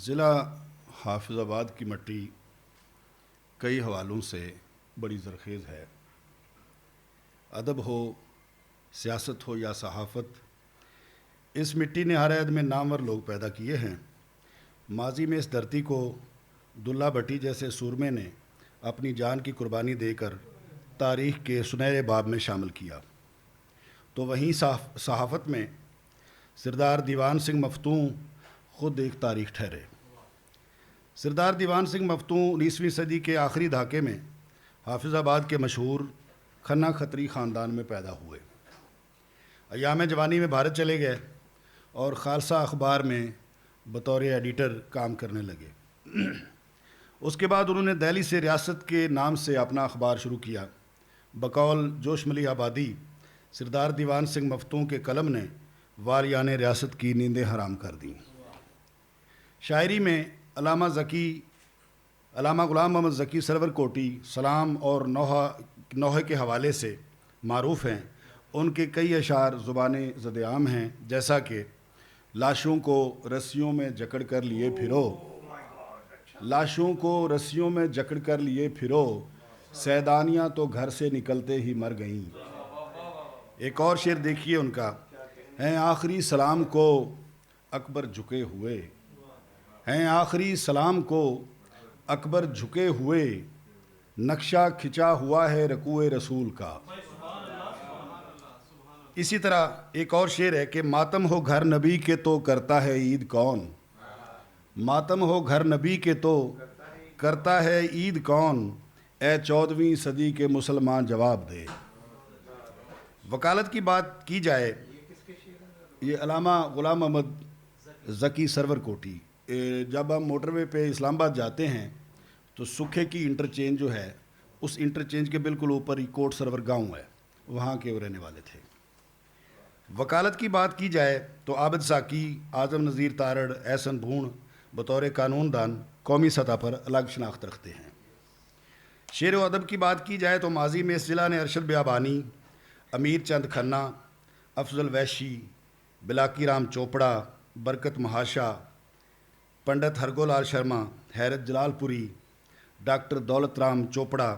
ضلع حافظ آباد کی مٹی کئی حوالوں سے بڑی زرخیز ہے۔ ادب ہو، سیاست ہو یا صحافت، اس مٹی نے ہر عہد میں نامور لوگ پیدا کیے ہیں۔ ماضی میں اس دھرتی کو دلہ بھٹی جیسے سورمے نے اپنی جان کی قربانی دے کر تاریخ کے سنہرے باب میں شامل کیا، تو وہیں صحافت میں سردار دیوان سنگھ مفتون خود ایک تاریخ ٹھہرے۔ سردار دیوان سنگھ مفتون 19ویں صدی کے آخری دھاکے میں حافظ آباد کے مشہور کھنہ کھتری خاندان میں پیدا ہوئے۔ ایام جوانی میں بھارت چلے گئے اور خالصہ اخبار میں بطور ایڈیٹر کام کرنے لگے۔ اس کے بعد انہوں نے دہلی سے ریاست کے نام سے اپنا اخبار شروع کیا۔ بقول جوش ملی آبادی سردار دیوان سنگھ مفتون کے قلم نے والیان ریاست کی نیندیں حرام کر دیں۔ شاعری میں علامہ غلام محمد ذکی سرور کوٹی سلام اور نوحہ کے حوالے سے معروف ہیں۔ ان کے کئی اشعار زبان زد عام ہیں، جیسا کہ لاشوں کو رسیوں میں جکڑ کر لیے پھرو، لاشوں کو رسیوں میں جکڑ کر لیے پھرو، سیدانیاں تو گھر سے نکلتے ہی مر گئیں۔ ایک اور شعر دیکھیے ان کا، ہیں آخری سلام کو اکبر جھکے ہوئے، ہیں آخری سلام کو اکبر جھکے ہوئے، نقشہ کھنچا ہوا ہے رکوع رسول کا۔ اسی طرح ایک اور شعر ہے کہ ماتم ہو گھر نبی کے تو کرتا ہے عید کون، ماتم ہو گھر نبی کے تو کرتا ہے عید کون، اے 14ویں صدی کے مسلمان جواب دے۔ وکالت کی بات کی جائے، یہ علامہ غلام محمد ذکی سرور کوٹی، جب ہم موٹر وے پہ اسلام آباد جاتے ہیں تو سکھے کی انٹرچینج جو ہے، اس انٹرچینج کے بالکل اوپر ہی کوٹ سرور گاؤں ہے، وہاں کے وہ رہنے والے تھے۔ وکالت کی بات کی جائے تو عابد ساکی، اعظم نذیر تارڑ، احسن بھون بطور قانون دان قومی سطح پر الگ شناخت رکھتے ہیں۔ شعر و ادب کی بات کی جائے تو ماضی میں اس ضلع نے ارشد بیابانی، امیر چند کھنہ، افضل ویشی، بلاکی رام چوپڑا، برکت محاشا، پنڈت ہرگو لال شرما، حیرت جلال پوری، ڈاکٹر دولت رام چوپڑا،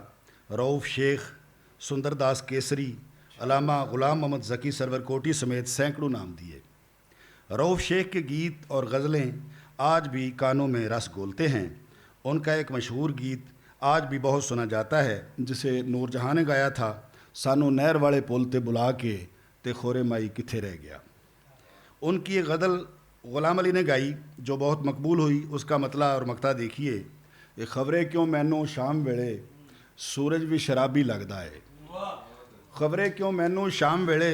رؤف شیخ، سندر داس کیسری، علامہ غلام محمد ذکی سرور کوٹی سمیت سینکڑوں نام دیے۔ رؤف شیخ کے گیت اور غزلیں آج بھی کانوں میں رس گھولتے ہیں۔ ان کا ایک مشہور گیت آج بھی بہت سنا جاتا ہے، جسے نور جہاں نے گایا تھا، سانو نہر والے پل تے بلا کے تے خورے مائی کتھے رہ گیا۔ ان کی ایک غزل غلام علی نے گائی جو بہت مقبول ہوئی، اس کا مطلع اور مقطع دیکھیے، یہ خبریں کیوں مینوں شام ویلے سورج بھی شرابی لگدا ہے، خبریں کیوں مینوں شام ویلے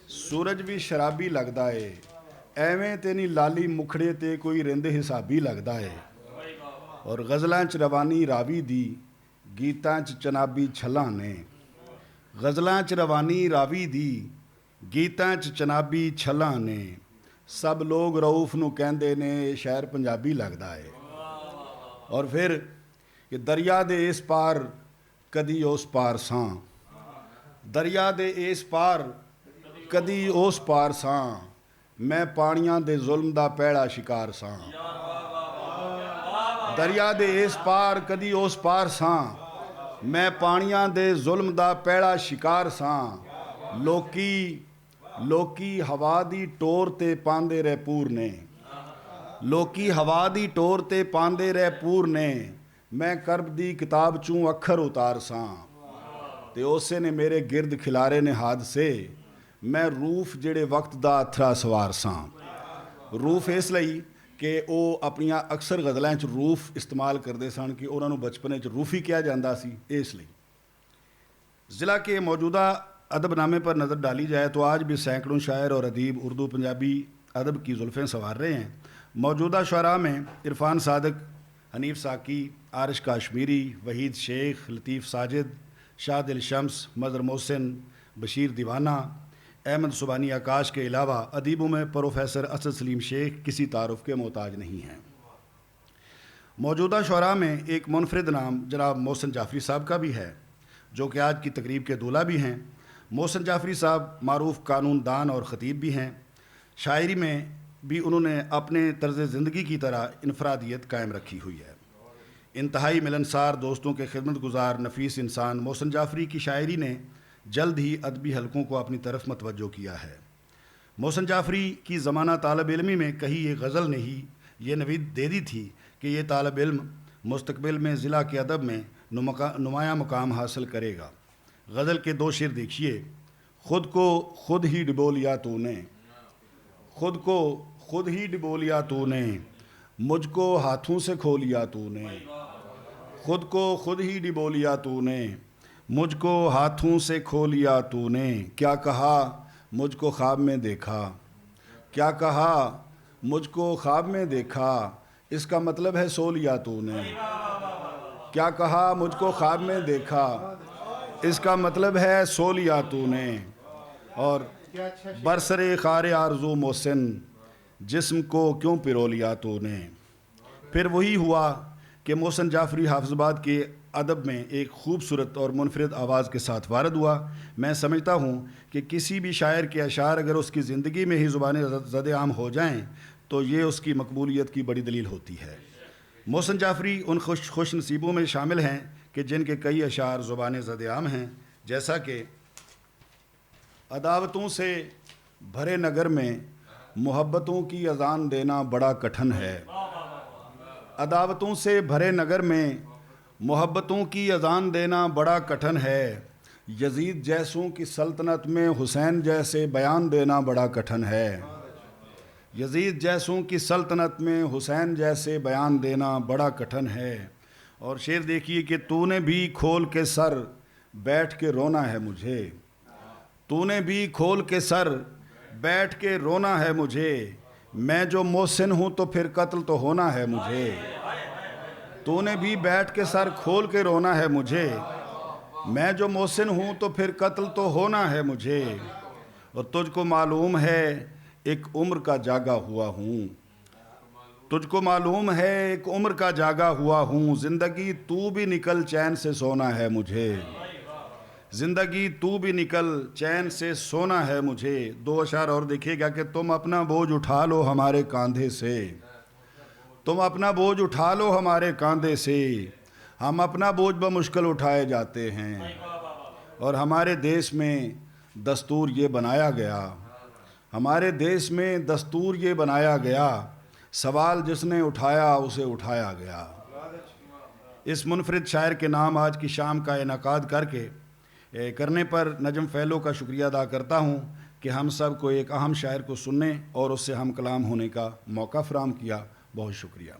سورج بھی شرابی لگدا ہے، ایویں تے نہیں لالی مکھڑے تے کوئی رند حسابی لگدا ہے، اور غزلاں چ روانی راوی دی گیتاں چ چنابی چھلاں نے، غزلاں چ روانی راوی دی گیتاں چ چنابی چھلاں نے، سب لوگ رؤف نو کہندے نے شہر پنجابی لگدا ہے۔ اور پھر کہ دریا دے اس پار کدی اس پار ساں، دریا دے اس پار کدی اس پار ساں، میں پانیاں دے ظلم دا پیڑا شکار ساں، دریا دے اس پار کدی اس پار ساں، میں پانیاں دے ظلم دا پیڑا شکار ساں، لوکی ہوا دی ٹور تے پاندے رہ پور نے، لوکی ہوا دی ٹور تے پاندے رہ پور نے، میں کرب دی کتاب چوں اکھر اتار ساں، تے اسے نے میرے گرد کھلارے نے ہاتھ سے، میں روف جڑے وقت دا اتھرا سوار ساں۔ روف اس لئی کہ وہ اپنیاں اکثر غزلیں چ روف استعمال کرتے سن کہ انہوں نے بچپنے چ روفی کیا جاتا سی، اس لئی۔ ضلع کے موجودہ ادب نامے پر نظر ڈالی جائے تو آج بھی سینکڑوں شاعر اور ادیب اردو پنجابی ادب کی زلفیں سنوار رہے ہیں۔ موجودہ شعراء میں عرفان صادق، حنیف ساکی، عارش کاشمیری، وحید شیخ، لطیف ساجد، شاہ دل شمس، مظہر محسن، بشیر دیوانہ، احمد سبحانی آکاش کے علاوہ ادیبوں میں پروفیسر اسد سلیم شیخ کسی تعارف کے محتاج نہیں ہیں۔ موجودہ شعراء میں ایک منفرد نام جناب محسن جعفری صاحب کا بھی ہے، جو کہ آج کی تقریب کے دولہ بھی ہیں۔ محسن جعفری صاحب معروف قانون دان اور خطیب بھی ہیں۔ شاعری میں بھی انہوں نے اپنے طرز زندگی کی طرح انفرادیت قائم رکھی ہوئی ہے۔ انتہائی ملنسار، دوستوں کے خدمت گزار، نفیس انسان محسن جعفری کی شاعری نے جلد ہی ادبی حلقوں کو اپنی طرف متوجہ کیا ہے۔ محسن جعفری کی زمانہ طالب علمی میں کہیں ایک غزل نے ہی یہ نوید دے دی تھی کہ یہ طالب علم مستقبل میں ضلع کے ادب میں نمایاں مقام حاصل کرے گا۔ غزل کے دو شعر دیکھیے۔ خود کو خود ہی ڈبو لیا تو نے، خود کو خود ہی ڈبو لیا تو نے، مجھ کو ہاتھوں سے کھو لیا تو نے، خود کو خود ہی ڈبو لیا تو نے، مجھ کو ہاتھوں سے کھو لیا تو نے، کیا کہا مجھ کو خواب میں دیکھا، کیا کہا مجھ کو خواب میں دیکھا، اس کا مطلب ہے سو لیا تو نے، کیا کہا مجھ کو خواب میں دیکھا، اس کا مطلب ہے سو لیا تو نے۔ اور برسر خار آرزو محسن، جسم کو کیوں پرو لیا تو نے۔ پھر وہی ہوا کہ محسن جعفری حافظ آباد کے ادب میں ایک خوبصورت اور منفرد آواز کے ساتھ وارد ہوا۔ میں سمجھتا ہوں کہ کسی بھی شاعر کے اشعار اگر اس کی زندگی میں ہی زبان زد عام ہو جائیں تو یہ اس کی مقبولیت کی بڑی دلیل ہوتی ہے۔ محسن جعفری ان خوش نصیبوں میں شامل ہیں کہ جن کے کئی اشعار زبان زد عام ہیں، جیسا کہ عداوتوں سے بھرے نگر میں محبتوں کی اذان دینا بڑا کٹھن ہے، عداوتوں سے بھرے نگر میں محبتوں کی اذان دینا بڑا کٹھن ہے، یزید جیسوں کی سلطنت میں حسین جیسے بیان دینا بڑا کٹھن ہے، یزید جیسوں کی سلطنت میں حسین جیسے بیان دینا بڑا کٹھن ہے۔ اور شعر دیکھیے کہ تو نے بھی کھول کے سر بیٹھ کے رونا ہے مجھے، تو نے بھی کھول کے سر بیٹھ کے رونا ہے مجھے، میں جو محسن ہوں تو پھر قتل تو ہونا ہے مجھے، تو نے بھی بیٹھ کے سر کھول کے رونا ہے مجھے، میں جو محسن ہوں تو پھر قتل تو ہونا ہے مجھے، اور تجھ کو معلوم ہے ایک عمر کا جاگا ہوا ہوں، تجھ کو معلوم ہے ایک عمر کا جاگا ہوا ہوں، زندگی تو بھی نکل چین سے سونا ہے مجھے، زندگی تو بھی نکل چین سے سونا ہے مجھے۔ دو اشعار اور دیکھیے گا کہ تم اپنا بوجھ اٹھا لو ہمارے کاندھے سے، تم اپنا بوجھ اٹھا لو ہمارے کاندھے سے، ہم اپنا بوجھ بمشکل اٹھائے جاتے ہیں، اور ہمارے دیس میں دستور یہ بنایا گیا، ہمارے دیس میں دستور یہ بنایا گیا، سوال جس نے اٹھایا اسے اٹھایا گیا۔ اس منفرد شاعر کے نام آج کی شام کا انعقاد کرنے پر نجم فیلو کا شکریہ ادا کرتا ہوں کہ ہم سب کو ایک اہم شاعر کو سننے اور اس سے ہم کلام ہونے کا موقع فراہم کیا۔ بہت شکریہ۔